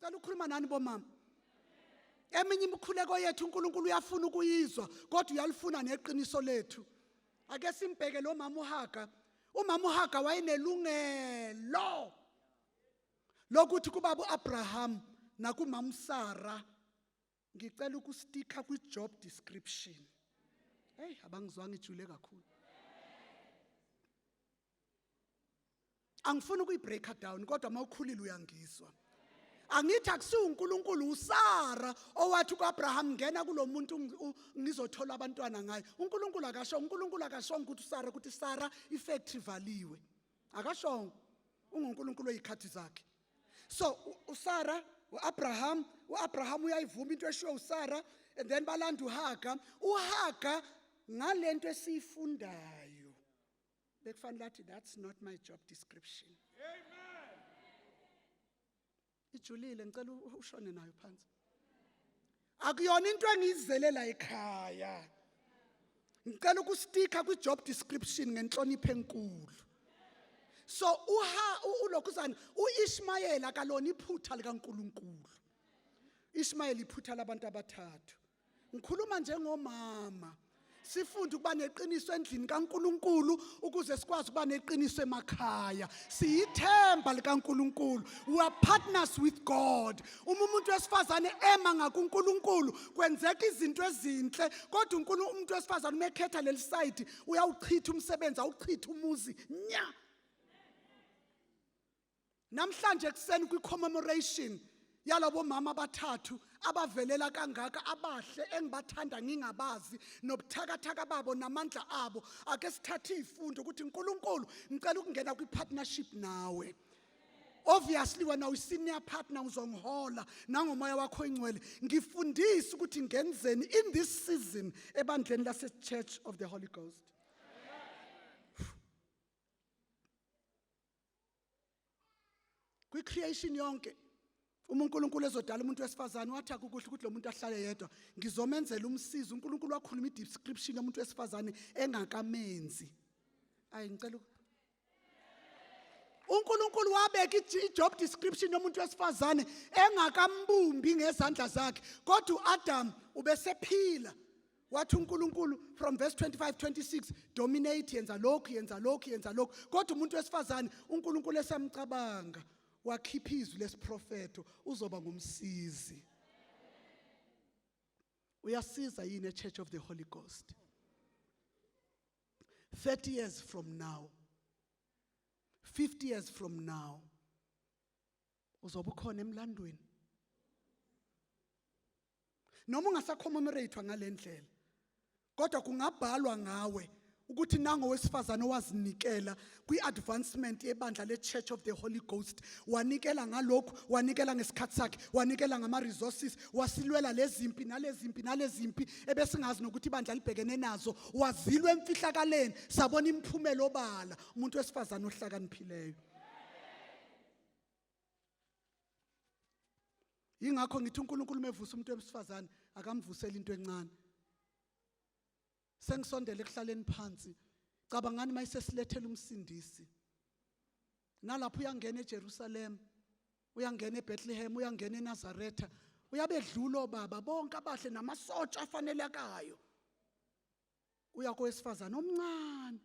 Ngicela ukukhuluma nani bomama. Eminye imikhuleko yethu uNkulunkulu uyafuna ukuyizwa kodwa uyalifuna neqiniso lethu. Ake simbheke lo mama uHaga. Umama uHaga wayenelungelo lokuthi kubaba uAbraham nakumama uSara ngicela ukustika kwi-job description. Hey, abangizwanga ijule kakhulu. Angifuni ukuyibreaka down kodwa mawukhulile uyangizwa. Angithi akusiwo uNkulunkulu uSara owathi kuAbraham ngena kulomuntu ngizothola abantwana ngaye. uNkulunkulu akasho ukuthi uSara ukuthi Sara ifactory valiwe. Akasho unguNkulunkulu oyikhathi zakhe. So uSara uAbraham uyayivuma into eshiwo uSara and then balanda uHaga. uHaga ngalento esiyifundayo bekufanele athi that's not my job description. Ijulile ngicela ushone nayo phansi. Akuyona into engiyizelela ekhaya. Ngicela ukustika kwi-job description ngenhlonipho enkulu. So ulokhuzana uIshmayeli akalona iphutha likaNkulunkulu. Ishmayeli iphutha labantu abathathu. Ngikhuluma njengomama. Sifunde ukuba neqiniso endlini kaNkulunkulu ukuze sikwazi ukuba neqiniso emakhaya. Siyithemba likaNkulunkulu. We are partners with God. Umuntu wesifazane ema ngakuNkulunkulu kwenzeka izinto ezinhle kodwa umuntu wesifazane umekhetha leli side uyawuchitha umsebenzi awuchitha umuzi nya. Namhlanje ekseni kwi-commemoration yalabo mama abathathu abavelela kangaka abahle engibathanda ngingabazi nobuthakathaka babo namandla abo ake sithathe izifundo ukuthi uNkulunkulu ngicela ukungena kwi-partnership nawe. Obviously wena uyi-senior partner uzongihola nangomoya wakho ingcwele ngifundisa ukuthi ngenzeni in this season ebandleni lase-Church of the Holy Ghost. Kwi-creation yonke uNkulunkulu ezodala umuntu wesifazane wathi akukuhle ukuthi lo muntu ahlale yedwa ngizomenzela umsizi. uNkulunkulu wakhuluma i-description yomuntu wesifazane engakamenzi. Ngicela uNkulunkulu wabeka i-job description yomuntu wesifazane engakambumbi ngezandla zakhe kodwa uAdam ubesephila. Wathi uNkulunkulu from verse 25-26 dominate yenza lokhu kodwa umuntu wesifazane uNkulunkulu esamcabanga wakhipha izwi lesiprofeto uzoba ngumsizi. Uyasiza yini eChurch of the Holy Ghost? 30 years from now, 50 years from now, uzoba ukhona emlandweni. Noma ungasacommemorate ngalendlela, kodwa kungabhalwa ngawe ukuthi nango wesifazane owazinikela kwi-advancement yebandla le-Church of the Holy Ghost. Wanikela ngalokhu, wanikela ngesikhathi sakhe, wanikela ngama-resources, wasilwela lezimpi nalezimpi ebesingazi nokuthi ibandla libhekene nazo. Wazilwe emfihlakaleni, sabona imiphumela obala. Umuntu wesifazane ohlakaniphileyo. Yingakho ngithi uNkulunkulu mevusa umuntu wesifazane akamvusela into encane. Sengisondele ekuhlaleni phansi. Cabangani mayisesilethela umsindisi. Nalapho uyangena eJerusalem, uyangena eBethlehem, uyangena eNazaretha, uyabedlula obaba bonke abahle namasotsha afanelekayo. Uya kowesifazane omncane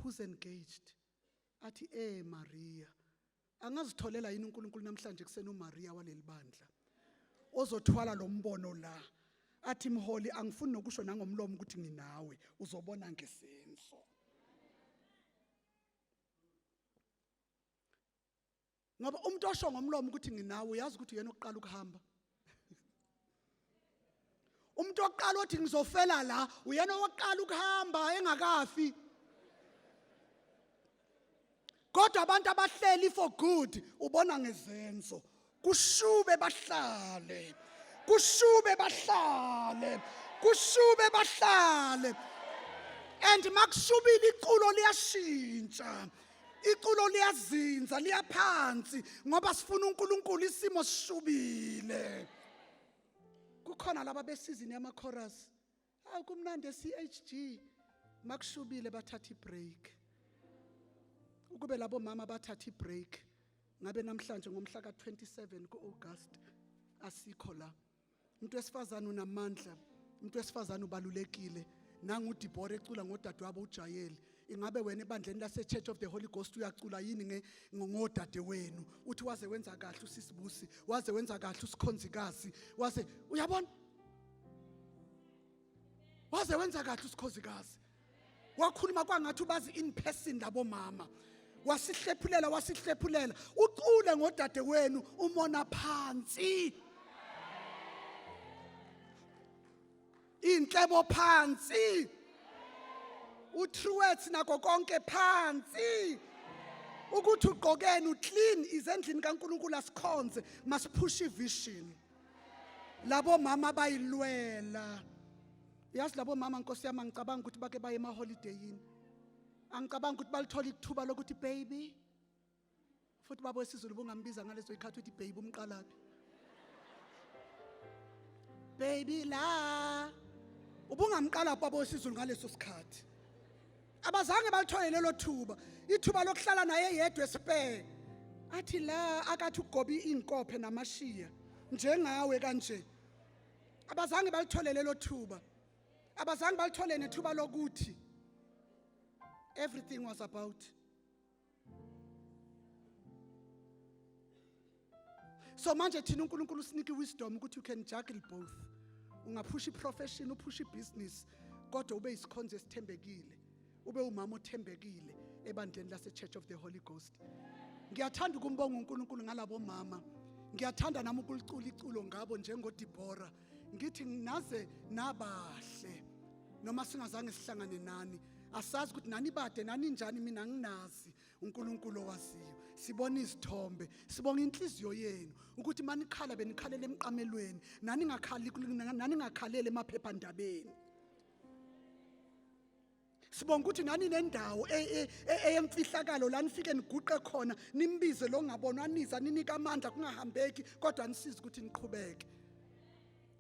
who's engaged. Athi Maria. Angazitholela yini uNkulunkulu namhlanje kusena uMaria waleli bandla. Ozothwala lo mbono la. Athi mholi angifuni nokusho nangomlomo ukuthi nginawe uzobona ngesenzo. Ngoba umuntu osho ngomlomo ukuthi nginawe uyazi ukuthi uyena oqala ukuhamba. Umuntu oqala othi ngizofela la uyena oqala ukuhamba engakafi. Kodwa abantu abahleli for good ubona ngezenzo. Kushube bahlale. And makushubile iculo liyashintsha. Iculo liyazinza liyaphansi ngoba sifuna uNkulunkulu isimo sishubile. Kukhona laba besizini yama-chorus. Kumnandi CHG. Makushubile bathatha ibreak. Ukube labo mama bathatha ibreak ngabe namhlanje ngomhla ka-27 ku-August asikho la. Umuntu wesifazane unamandla, umuntu wesifazane ubalulekile. NanguDibora ecula ngodadewabo uJayeli. Ingabe wena ebandleni lase-Church of the Holy Ghost uyacula yini ngodadewenu? Uthi waze wenza kahle uSisibusi, waze wenza kahle uSikhonzikazi, waze uyabona? Waze wenza kahle uSikhonzikazi. Wakhuluma kwangathi ubazi in person labo mama. Wasihlephulela ucule ngodadewenu umona phansi. Inhlebo phansi. Utrueth nako konke phansi. Ukuthi ugqokeni uclean izendlini kaNkulunkulu asikhonze masiphusha ivision. Labo mama bayilwela. Yazi labo mama Nkosi yami ngicabanga ukuthi bake baye ema-holidayini. Angicabanga ukuthi balithola ithuba lokuthi baby. Futhi babo wesizulu bungambiza ngalezo ikhathi uthi baby umqalapi. Baby la. Ubungamqala babo wesizulu ngaleso sikhathi. Abazange balithole lelo thuba. Ithuba lokuhlala naye yedwa espare. Athi la akathi ugobi inkophe namashiya njengawe kanje. Abazange balithole lelo thuba. Abazange balithole nethuba lokuthi everything was about. So manje thina uNkulunkulu usinike wisdom ukuthi you can juggle both. Ungaphusha iprofession, uphusha ibusiness, kodwa ube isikhonzo esithembekile. Ube umama othembekile ebandleni lase-Church of the Holy Ghost. Ngiyathanda ukumbonga uNkulunkulu ngalabo mama. Ngiyathanda nami ukulicula iculo ngabo njengoDibora. Ngithi naze nabahle noma singazange sihlangane nani. Asazi ukuthi nani bade nani njani mina nginazi uNkulunkulu owaziyo. Sibona izithombe, sibonga inhliziyo yenu ukuthi manikhala benikhalela emqamelweni, nani ngakhalele emaphephandabeni. Sibonga ukuthi nani nendawo eyemfihlakalo la nifike niguqe khona, nimbize lo ngabonwa niza ninika amandla kungahambeki kodwa nisize ukuthi niqhubeke.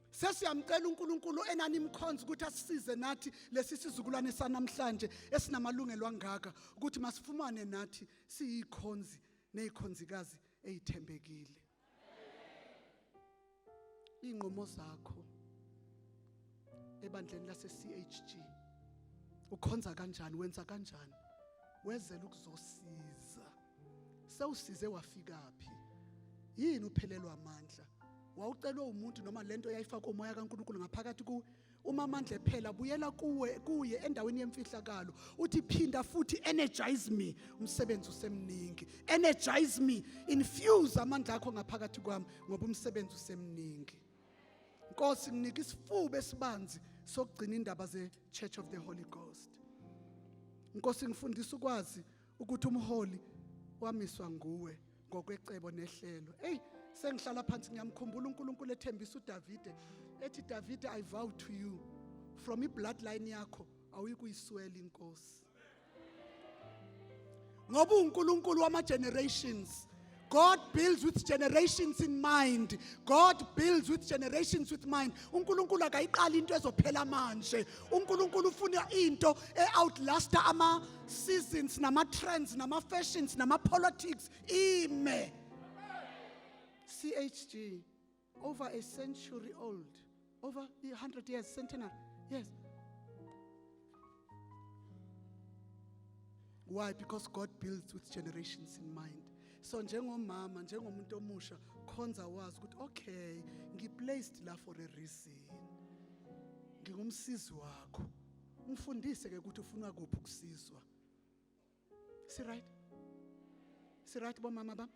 Sesiyamcela uNkulunkulu enanimkhonza ukuthi asisize nathi lesi sizukulwane sanamhlanje esinamalungelo angaka ukuthi masifumane nathi siyikhonzi nezikhonzikazi ezithembekile. Inqomo zakho ebandleni lase-CHG ukhonza kanjani, wenza kanjani? Wezela ukuzosiza. Sewusize wafikaphi? Yini uphelelwa amandla? Wawucelwa umuntu noma lento yayifaka umoya kaNkulunkulu ngaphakathi kuwe? Uma amandla ephela buyela kuye endaweni yemfihlakalo. Uthi phinda futhi energize me, umsebenzi usemningi. Energize me, infuse amandla akho ngaphakathi kwami ngoba umsebenzi usemningi. Nkosi nginika isifuba esibanzi sokugcina indaba ze-Church of the Holy Ghost. Nkosi ngifundisa ukwazi ukuthi umholi wamiswa nguwe ngokwecebo nehlelo. Sengihlala phansi ngiyamkhumbula uNkulunkulu ethembisa uDavide ethi Davide, I vow to you from ibloodline yakho awuyikuyiswela inkosi. Ngoba uNkulunkulu wama-generations. God builds with generations in mind. God builds with generations with mind. uNkulunkulu akayiqali into ezophela manje. uNkulunkulu ufuna into outlasta ama-seasons, nama-trends, nama-fashions, nama-politics. Ime. CHG, over a century old, over 100 years, centenary, yes. Why? Because God builds with generations in mind. So njengomama, njengomuntu omusha, khonza wazi ukuthi okay, ngiplaced la for a reason. Ngingumsizi wakho. Ngifundise ke ukuthi ufuna kuphi ukusizwa. Si right? Si right bomama ba?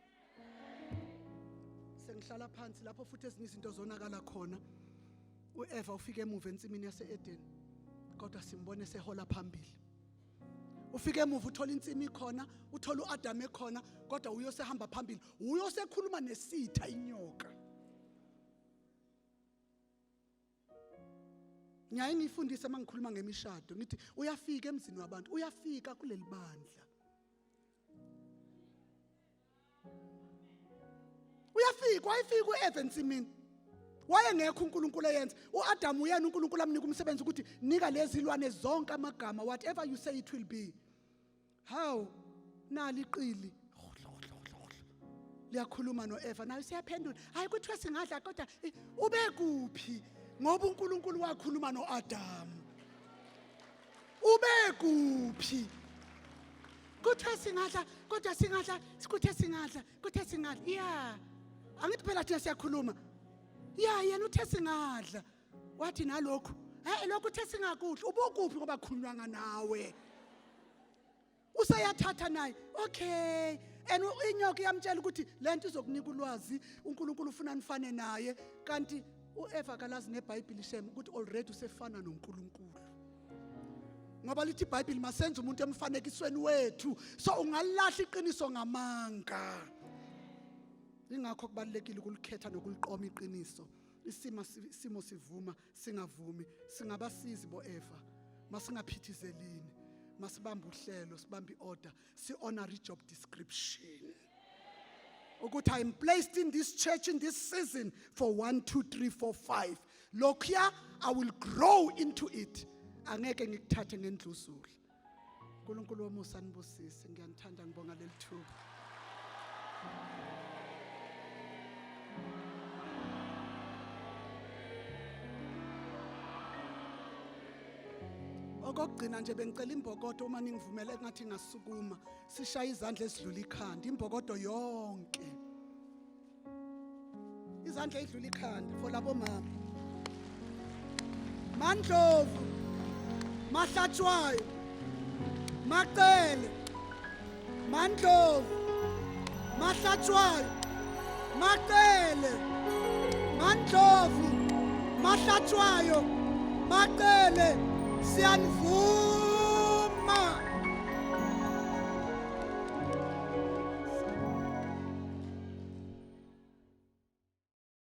Sengihlala phansi lapho futhi ezinye izinto zonakala khona. uEva ufike emuva ensimini yase-Eden kodwa simbone sehola phambili. Ufike emuva uthola insimi khona, uthola uAdam ekhona kodwa uyosehamba phambili. Uyosekhuluma nesitha inyoka. Ngiyaye ngifundise mangikhuluma ngemishado ngithi uyafika emzini wabantu, uyafika kuleli bandla. Uyafika, wayefika uEva ensimini. Wayengekho uNkulunkulu eyenza. uAdam uyena uNkulunkulu amnika umsebenzi ukuthi nika lezi ilwane zonke amagama, whatever you say it will be. How? Nali iqili. liyakhuluma noEva naye siyaphendula hayi kuthiwa singadla kodwa ube kuphi ngoba uNkulunkulu wakhuluma noAdam ube kuphi kuthiwa singadla kodwa singadla kuthe singadla yeah angithi phela thina siyakhuluma yeah yena uthe singadla wathi nalokho lokho uthe singakudla ubukuphi ngoba khulunywanga nawe usayathatha naye okay and inyoka iyamtshela ukuthi lento izokunika ulwazi uNkulunkulu ufuna nifane naye kanti uEva kalazi neBhayibheli shem ukuthi already usefana noNkulunkulu ngoba lithi iBhayibheli masenze umuntu emfanekisweni wethu so ungalahla iqiniso ngamanga ingakho kubalekile ukulikhetha nokuliqoma iqiniso isimo sivuma singavumi singabasizi boEva masingaphithizelini masibamba uhlelo sibamba iorder si-honor job description ukuthi I'm placed in this church in this season for 1 2 3 4 5 lokhuya I will grow into it angeke ngikuthathe ngendluzula uNkulunkulu womusa nibusise ngiyanithanda ngibonga leli thuba okugcina nje bengicela imbokodo uma ningivumela ngathi ngasukuma sishaya izandla esidlula ikhanda imbokodo yonke izandla ezidlula ikhanda for labo mama Mandlovu Mahlatshwayo Maqele Mandlovu Mahlatshwayo Maqele Mandlovu Mahlatshwayo Maqele siyanivuma